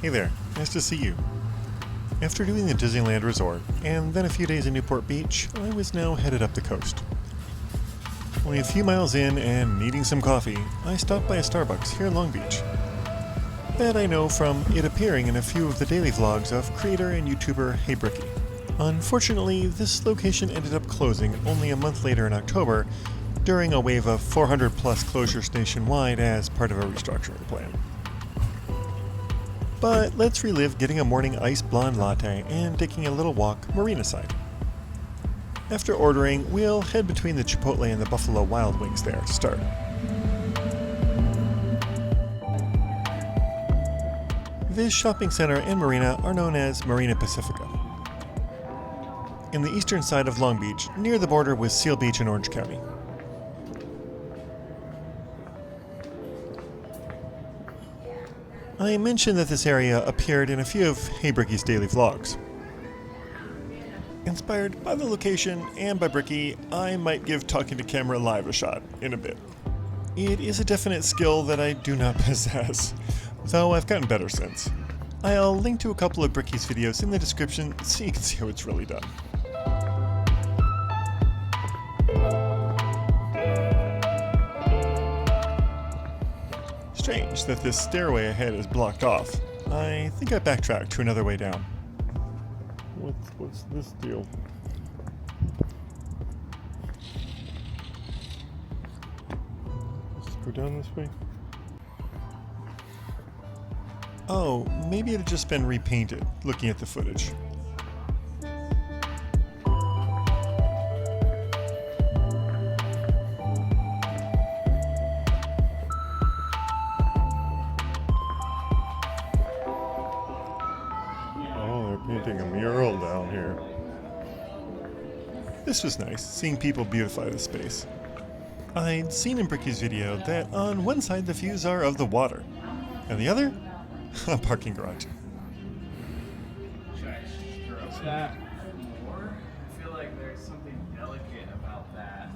Hey there, nice to see you. After doing the Disneyland Resort, and then a few days in Newport Beach, I was now headed up the coast. Only a few miles in and needing some coffee, I stopped by a Starbucks here in Long Beach. That I know from it appearing in a few of the daily vlogs of creator and YouTuber Hey Bricky. Unfortunately, this location ended up closing only a month later in October during a wave of 400 plus closures nationwide as part of a restructuring plan. But let's relive getting a morning iced blonde latte and taking a little walk marina side. After ordering, we'll head between the Chipotle and the Buffalo Wild Wings there to start. This shopping center and marina are known as Marina Pacifica. In the eastern side of Long Beach, near the border with Seal Beach in Orange County. I mentioned that this area appeared in a few of Hey Bricky's daily vlogs. Inspired by the location and by Bricky, I might give talking to camera live a shot in a bit. It is a definite skill that I do not possess, though I've gotten better since. I'll link to a couple of Bricky's videos in the description so you can see how it's really done. Strange that this stairway ahead is blocked off. I think I backtracked to another way down. What's this deal? Let's go down this way. Oh, maybe it had just been repainted, looking at the footage. Painting a mural down here. This was nice, seeing people beautify the space. I'd seen in Bricky's video that on one side the views are of the water, and the other, a parking garage. I feel like there's something delicate about that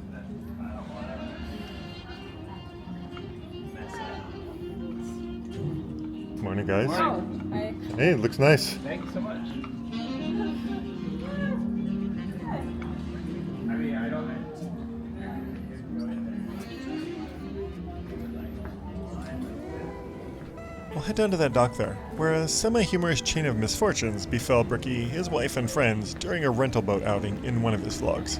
I don't want to mess up. Morning, guys. Oh, hi. Hey, it looks nice. Thank you so much. I mean, I don't. We'll head down to that dock there, where a semi-humorous chain of misfortunes befell Bricky, his wife, and friends during a rental boat outing in one of his vlogs.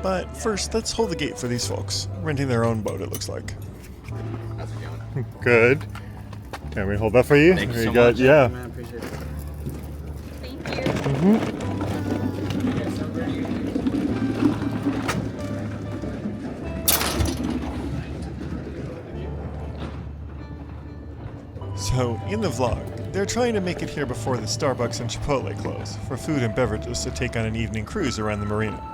But first, let's hold the gate for these folks, renting their own boat, it looks like. How's it going? Good. Can we hold that for you? Thank you There so go. much. Yeah. Man, appreciate it. Thank you. So, in the vlog, they're trying to make it here before the Starbucks and Chipotle close for food and beverages to take on an evening cruise around the marina.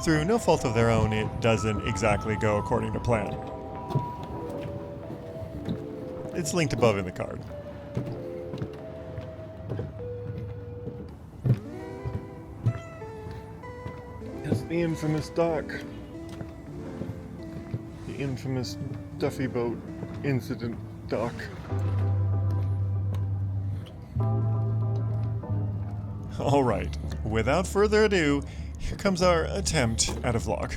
Through no fault of their own, it doesn't exactly go according to plan. It's linked above in the card. It's the infamous dock. The infamous Duffy boat incident dock. Alright, without further ado, here comes our attempt at a vlog.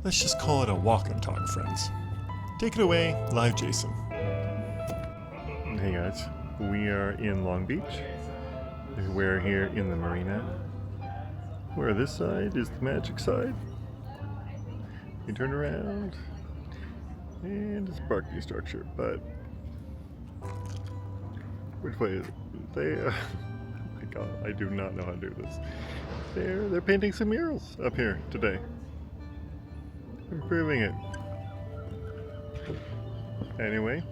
Let's just call it a walk and talk, friends. Take it away, live Jason. Hey guys, we are in Long Beach. We're here in the marina, where this side is the magic side. You turn around, and it's a parking structure, but which way is it? They, oh my god, I do not know how to do this. They're painting some murals up here today. Improving it. Anyway,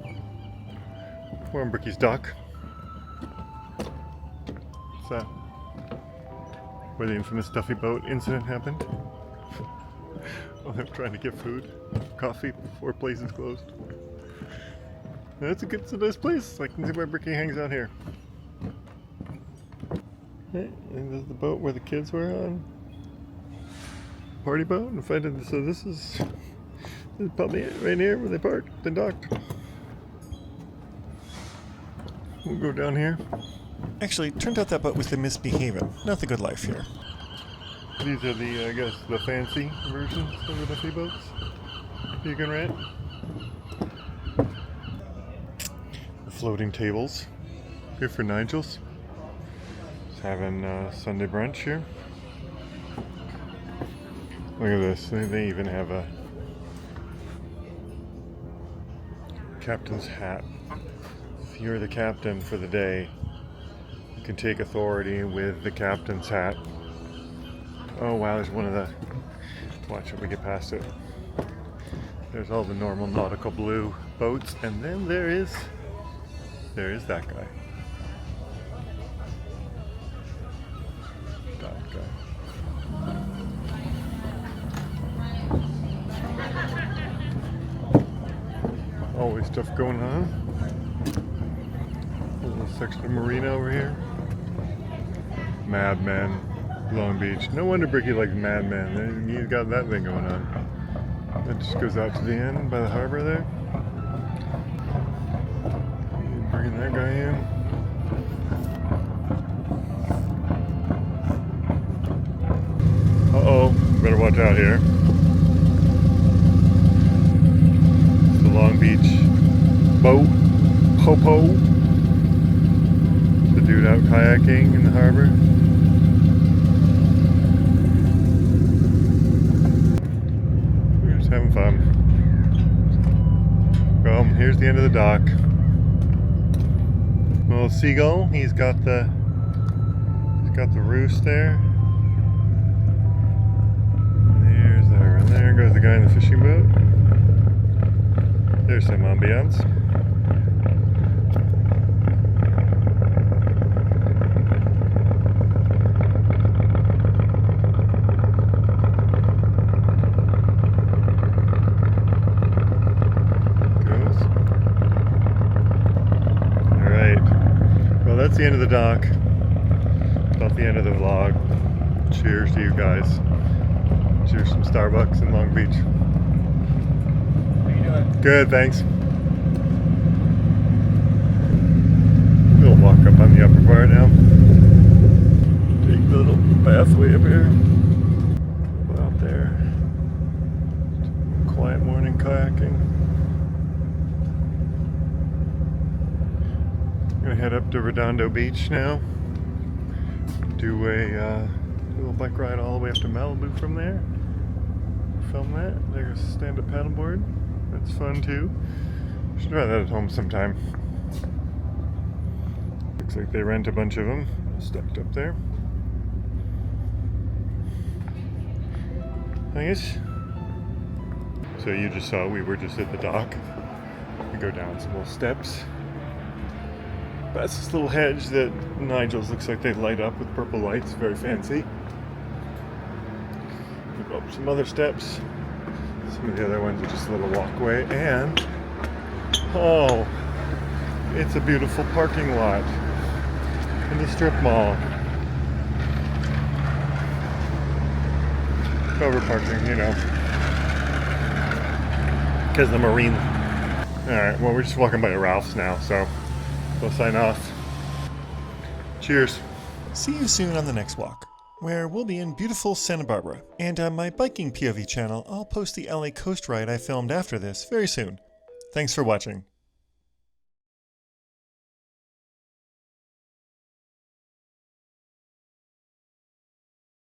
we're on Bricky's dock. What's that? Where the infamous Duffy boat incident happened. while I'm trying to get food, coffee before places closed. It's a nice place. I can see why Bricky hangs out here. Hey, and this is the boat where the kids were on. Party boat. And so this is probably it right here where they parked and docked. We'll go down here. Actually, turned out that boat was the Misbehavin', not the Good Life here. These are the, I guess, the fancy versions of the Buffy boats you can rent. The floating tables. Here for Nigel's. Just having Sunday brunch here. Look at this. They even have a captain's hat. If you're the captain for the day, you can take authority with the captain's hat. Oh wow, there's one of the... Watch it, we get past it. There's all the normal nautical blue boats, and then there is that guy. That guy. Always stuff going on. A little section of Marina over here. Mad Men, Long Beach. No wonder Bricky likes Mad Men. He's got that thing going on. It just goes out to the end by the harbor there. Bringing that guy in. Uh-oh, better watch out here. The Long Beach boat, Popo. The dude out kayaking in the harbor. We're just having fun. Well, here's the end of the dock. Little seagull, he's got the roost there. There's there, and there goes the guy in the fishing boat. There's some ambiance. That's the end of the dock. About the end of the vlog. Cheers to you guys. Cheers from Starbucks in Long Beach. How you doing? Good, thanks. We'll walk up on the upper part now. Take the little pathway up here. Go out there. Quiet morning kayaking. Gonna head up to Redondo Beach now. Do a little bike ride all the way up to Malibu from there. Film that. There's a stand-up paddleboard. That's fun too. Should try that at home sometime. Looks like they rent a bunch of them stacked up there. I guess. So you just saw we were just at the dock. We go down some little steps. That's this little hedge that Nigel's looks like they light up with purple lights, very fancy. We go up some other steps. Some of the other ones are just a little walkway, and oh, it's a beautiful parking lot in the strip mall. Cover parking, you know, because the marine. All right, well, we're just walking by Ralph's now, so. We'll sign off. Cheers. See you soon on the next walk, where we'll be in beautiful Santa Barbara. And on my biking POV channel, I'll post the LA coast ride I filmed after this very soon. Thanks for watching.